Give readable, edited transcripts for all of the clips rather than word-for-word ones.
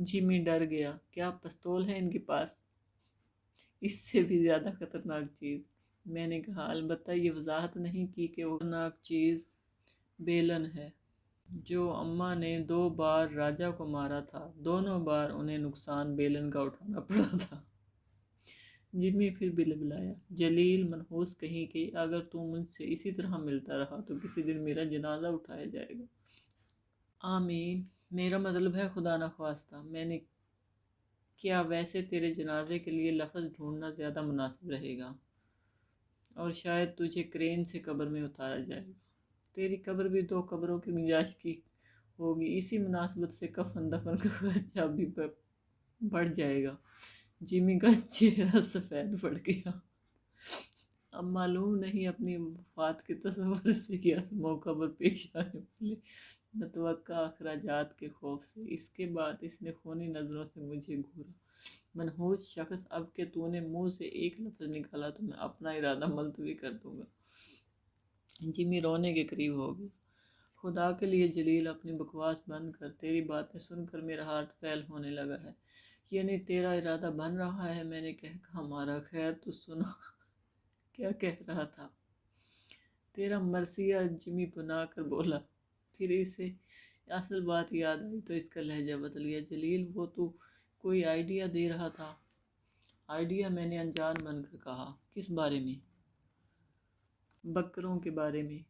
جمی ڈر گیا۔ کیا پستول ہے ان کے پاس؟ اس سے بھی زیادہ خطرناک چیز، میں نے کہا۔ البتہ یہ وضاحت نہیں کی کہ وہ خطرناک چیز بیلن ہے، جو اماں نے 2 بار راجہ کو مارا تھا۔ دونوں بار انہیں نقصان بیلن کا اٹھانا پڑا تھا۔ جمی پھر بلبلایا۔ جلیل، منحوس کہیں کہ اگر تو مجھ سے اسی طرح ملتا رہا تو کسی دن میرا جنازہ اٹھایا جائے گا۔ آمین، میرا مطلب ہے خدا نخواستہ۔ میں نے کیا ویسے تیرے جنازے کے لیے لفظ ڈھونڈنا زیادہ مناسب رہے گا، اور شاید تجھے کرین سے قبر میں اتارا جائے گا۔ تیری قبر بھی 2 قبروں کی گنجائش کی ہوگی، اسی مناسبت سے کفن دفن کا خرچہ بھی بڑھ جائے گا۔ جمی کا چہرہ سفید پڑ گیا۔ اب معلوم نہیں اپنی وفات کے تصور سے کیا موقع پر پیش آنے والے متوقع اخراجات کے خوف سے۔ اس کے بعد اس نے خونی نظروں سے مجھے گھورا۔ منحوس شخص، اب کہ تو نے منہ سے ایک لفظ نکالا تو میں اپنا ارادہ ملتوی کر دوں گا۔ جمی رونے کے قریب ہو گیا۔ خدا کے لیے جلیل، اپنی بکواس بند کر، تیری باتیں سن کر میرا ہارٹ فیل ہونے لگا ہے۔ یعنی تیرا ارادہ بن رہا ہے؟ میں نے کہا مارا۔ خیر تو سنا، کیا کہہ رہا تھا؟ تیرا مرثیہ، جمی پنا کر بولا۔ پھر اسے اصل بات یاد آئی تو اس کا لہجہ بدل گیا۔ جلیل، وہ تو کوئی آئیڈیا دے رہا تھا۔ آئیڈیا؟ میں نے انجان بن کر کہا۔ کس بارے میں؟ بکروں کے بارے میں۔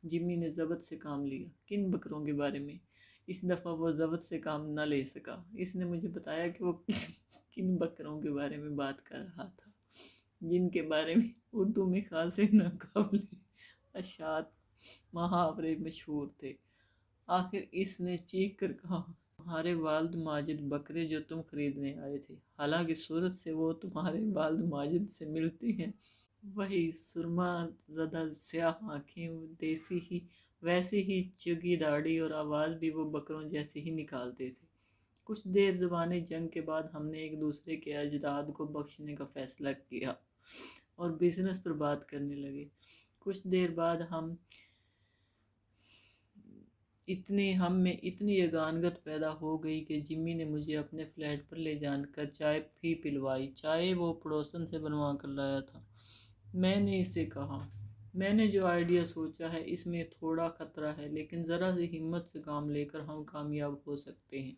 جمی نے ضبط سے کام لیا۔ کن بکروں کے بارے میں؟ اس دفعہ وہ ضبط سے کام نہ لے سکا۔ اس نے مجھے بتایا کہ وہ کن بکروں کے بارے میں بات کر رہا تھا، جن کے بارے میں اردو میں خاصے ناقابل اشاعت محاورے مشہور تھے۔ آخر اس نے چیخ کر کہا، تمہارے والد ماجد بکرے جو تم خریدنے آئے تھے، حالانکہ صورت سے وہ تمہارے والد ماجد سے ملتے ہیں۔ وہی سرما زدہ سیاہ آنکھیں، ویسی ہی چگی داڑھی، اور آواز بھی وہ بکروں جیسی ہی نکالتے تھے۔ کچھ دیر زبانی جنگ کے بعد ہم نے ایک دوسرے کے اجداد کو بخشنے کا فیصلہ کیا اور بزنس پر بات کرنے لگے۔ کچھ دیر بعد ہم میں اتنی یگانگت پیدا ہو گئی کہ جمی نے مجھے اپنے فلیٹ پر لے جان کر چائے بھی پلوائی۔ چائے وہ پڑوسن سے بنوا کر لایا تھا۔ میں نے اسے کہا، میں نے جو آئیڈیا سوچا ہے اس میں تھوڑا خطرہ ہے، لیکن ذرا سی ہمت سے کام لے کر ہم کامیاب ہو سکتے ہیں۔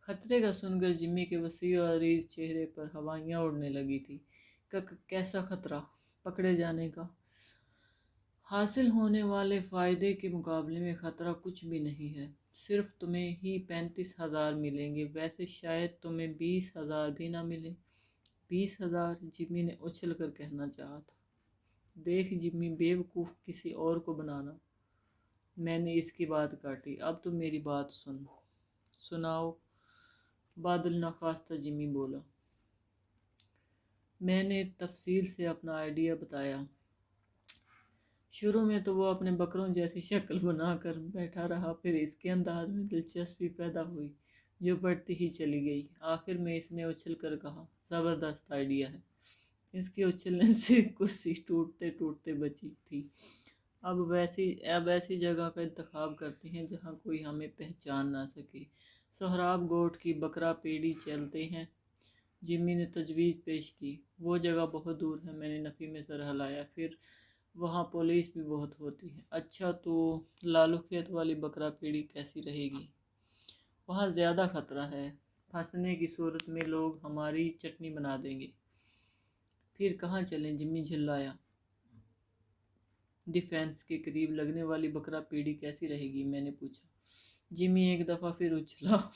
خطرے کا سن کر جمی کے وسیع و عریض چہرے پر ہوائیاں اڑنے لگی تھی۔ کیسا خطرہ؟ پکڑے جانے کا؟ حاصل ہونے والے فائدے کے مقابلے میں خطرہ کچھ بھی نہیں ہے۔ صرف تمہیں ہی 35,000 ملیں گے، ویسے شاید تمہیں 20,000 بھی نہ ملیں۔ 20,000؟ جمی نے اچھل کر کہنا چاہا تھا۔ دیکھ جمی، بیوقوف کسی اور کو بنانا۔ میں نے اس کی بات کاٹی۔ اب تو میری بات سن۔ سناؤ، بادل نخواستہ جمی بولا۔ میں نے تفصیل سے اپنا آئیڈیا بتایا۔ شروع میں تو وہ اپنے بکروں جیسی شکل بنا کر بیٹھا رہا، پھر اس کے انداز میں دلچسپی پیدا ہوئی جو بڑھتی ہی چلی گئی۔ آخر میں اس نے اچھل کر کہا، زبردست آئیڈیا ہے۔ اس کے اچھلنے سے کرسی ٹوٹتے ٹوٹتے بچی تھی۔ اب ایسی جگہ کا انتخاب کرتے ہیں جہاں کوئی ہمیں پہچان نہ سکے۔ سہراب گوٹ کی بکرا پیڑی چلتے ہیں، جمی نے تجویز پیش کی۔ وہ جگہ بہت دور ہے، میں نے نفی میں سر ہلایا۔ پھر وہاں پولیس بھی بہت ہوتی ہے۔ اچھا، تو لالو کھیت والی بکرا پیڑی کیسی رہے گی؟ وہاں زیادہ خطرہ ہے، پھنسنے کی صورت میں لوگ ہماری چٹنی بنا دیں گے۔ پھر کہاں چلیں؟ جمی جھلایا۔ ڈیفینس کے قریب لگنے والی بکرا پیڑی کیسی رہے گی؟ میں نے پوچھا۔ جمی ایک دفعہ پھر اچھلا۔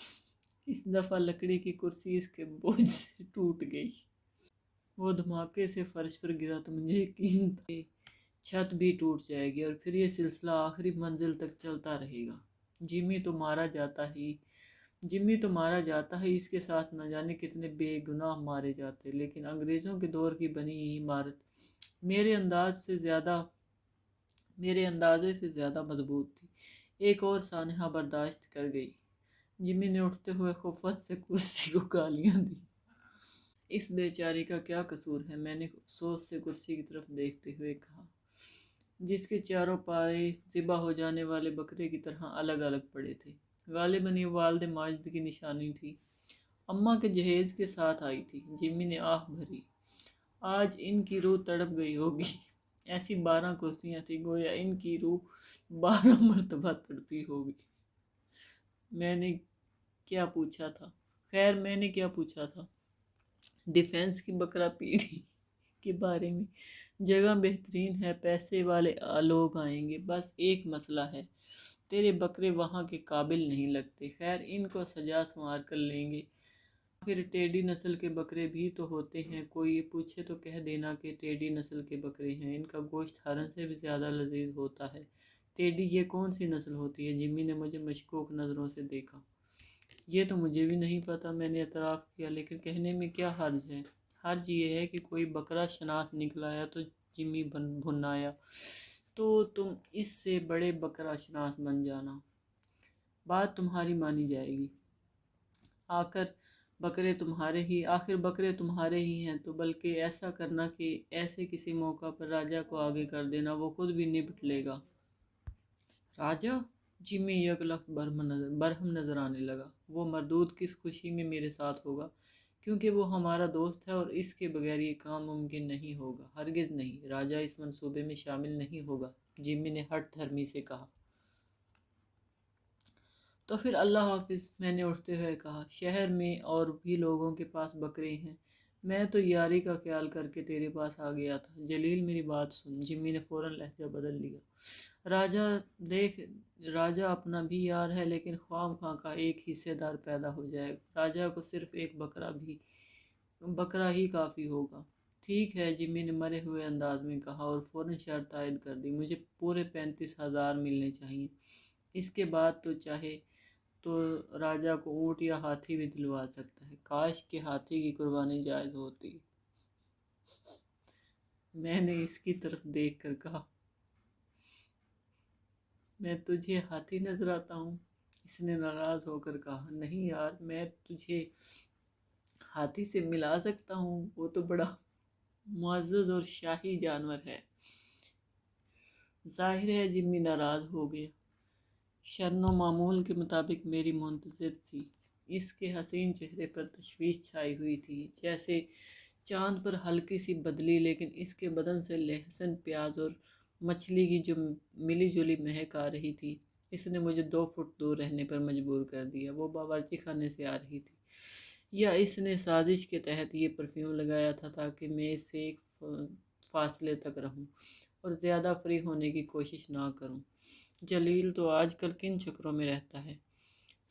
اس دفعہ لکڑی کی کرسی اس کے بوجھ سے ٹوٹ گئی۔ وہ دھماکے سے فرش پر گرا تو مجھے یقین تھا کہ چھت بھی ٹوٹ جائے گی، اور پھر یہ سلسلہ آخری منزل تک چلتا رہے گا۔ جمی تو مارا جاتا ہے، اس کے ساتھ نہ جانے کتنے بے گناہ مارے جاتے، لیکن انگریزوں کے دور کی بنی یہ عمارت میرے اندازے سے زیادہ مضبوط تھی۔ ایک اور سانحہ برداشت کر گئی۔ جمی نے اٹھتے ہوئے خفت سے کرسی کو گالیاں دی۔ اس بیچاری کا کیا قصور ہے؟ میں نے افسوس سے کرسی کی طرف دیکھتے ہوئے کہا، جس کے چاروں پائے ذبح ہو جانے والے بکرے کی طرح الگ الگ پڑے تھے۔ غالباً یہ والد ماجد کی نشانی تھی۔ اماں کے جہیز کے ساتھ آئی تھی۔ جمی نے آہ بھری۔ آج ان کی روح تڑپ گئی ہوگی۔ ایسی 12 کرسیاں تھیں گویا ان کی روح 12 مرتبہ تڑپی ہوگی۔ میں نے کیا پوچھا تھا؟ خیر میں نے کیا پوچھا تھا؟ ڈیفنس کی بکرا پیڑھی کے بارے میں۔ جگہ بہترین ہے، پیسے والے لوگ آئیں گے، بس ایک مسئلہ ہے، تیرے بکرے وہاں کے قابل نہیں لگتے۔ خیر ان کو سجا سنوار کر لیں گے۔ پھر ٹیڈی نسل کے بکرے بھی تو ہوتے ہیں، کوئی پوچھے تو کہہ دینا کہ ٹیڈی نسل کے بکرے ہیں، ان کا گوشت ہرن سے بھی زیادہ لذیذ ہوتا ہے۔ ٹیڈی یہ کون سی نسل ہوتی ہے؟ جمی نے مجھے مشکوک نظروں سے دیکھا۔ یہ تو مجھے بھی نہیں پتہ، میں نے اعتراف کیا، لیکن کہنے میں کیا حرج ہے؟ حرج یہ ہے کہ کوئی بکرا شناخت نکلایا تو جمی بھنایا تو تم اس سے بڑے بکرا شناس بن جانا، بات تمہاری مانی جائے گی۔ آخر بکرے تمہارے ہی ہیں، تو بلکہ ایسا کرنا کہ ایسے کسی موقع پر راجہ کو آگے کر دینا، وہ خود بھی نپٹ لے گا۔ راجہ؟ جمی یک لخت برہم نظر آنے لگا۔ وہ مردود کس خوشی میں میرے ساتھ ہوگا، کیونکہ وہ ہمارا دوست ہے اور اس کے بغیر یہ کام ممکن نہیں ہوگا۔ ہرگز نہیں، راجہ اس منصوبے میں شامل نہیں ہوگا، جمی نے ہٹ دھرمی سے کہا۔ تو پھر اللہ حافظ، میں نے اٹھتے ہوئے کہا۔ شہر میں اور بھی لوگوں کے پاس بکرے ہیں، میں تو یاری کا خیال کر کے تیرے پاس آ گیا تھا۔ جلیل میری بات سن، جمی نے فوراً لہجہ بدل لیا۔ راجہ دیکھ، راجہ اپنا بھی یار ہے، لیکن خواہ خواہ کا ایک حصے دار پیدا ہو جائے گا، راجہ کو صرف ایک بکرا ہی کافی ہوگا۔ ٹھیک ہے، جمی نے مرے ہوئے انداز میں کہا اور فوراً شرط عائد کر دی۔ مجھے پورے 35,000 ملنے چاہیے، اس کے بعد تو چاہے تو راجہ کو اونٹ یا ہاتھی بھی دلوا سکتا ہے۔ کاش کہ ہاتھی کی قربانی جائز ہوتی۔ میں نے اس کی طرف دیکھ کر کہا، میں تجھے ہاتھی نظر آتا ہوں؟ اس نے ناراض ہو کر کہا، نہیں یار، میں تجھے ہاتھی سے ملا سکتا ہوں، وہ تو بڑا معزز اور شاہی جانور ہے۔ ظاہر ہے جمی ناراض ہو گیا۔ شرن و معمول کے مطابق میری منتظر تھی۔ اس کے حسین چہرے پر تشویش چھائی ہوئی تھی، جیسے چاند پر ہلکی سی بدلی، لیکن اس کے بدن سے لہسن، پیاز اور مچھلی کی جو ملی جلی مہک آ رہی تھی، اس نے مجھے 2 فٹ دور رہنے پر مجبور کر دیا۔ وہ باورچی خانے سے آ رہی تھی، یا اس نے سازش کے تحت یہ پرفیوم لگایا تھا تاکہ میں اس سے ایک فاصلے تک رہوں اور زیادہ فری ہونے کی کوشش نہ کروں۔ جلیل تو آج کل کن چکروں میں رہتا ہے؟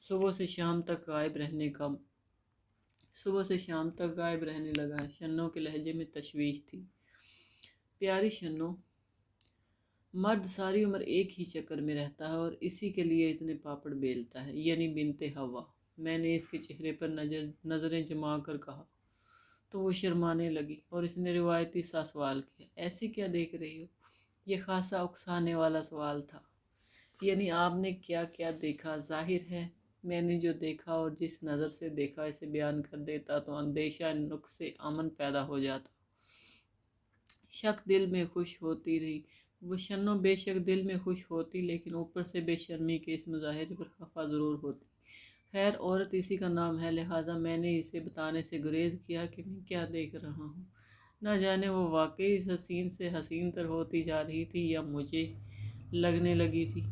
صبح سے شام تک غائب رہنے لگا ہے۔ شنوں کے لہجے میں تشویش تھی۔ پیاری شنوں، مرد ساری عمر ایک ہی چکر میں رہتا ہے اور اسی کے لیے اتنے پاپڑ بیلتا ہے، یعنی بنت ہوا۔ میں نے اس کے چہرے پر نظریں جما کر کہا تو وہ شرمانے لگی اور اس نے روایتی سا سوال کیا، ایسی کیا دیکھ رہی ہو؟ یہ خاصا اکسانے والا سوال تھا۔ یعنی آپ نے کیا کیا دیکھا؟ ظاہر ہے میں نے جو دیکھا اور جس نظر سے دیکھا اسے بیان کر دیتا تو اندیشہ نقص امن پیدا ہو جاتا۔ شک دل میں خوش ہوتی رہی۔ وہ شنوں بے شک دل میں خوش ہوتی، لیکن اوپر سے بے شرمی کے اس مظاہرے پر خفا ضرور ہوتی۔ خیر عورت اسی کا نام ہے، لہٰذا میں نے اسے بتانے سے گریز کیا کہ میں کیا دیکھ رہا ہوں۔ نہ جانے وہ واقعی اس حسین سے حسین تر ہوتی جا رہی تھی یا مجھے لگنے لگی تھی۔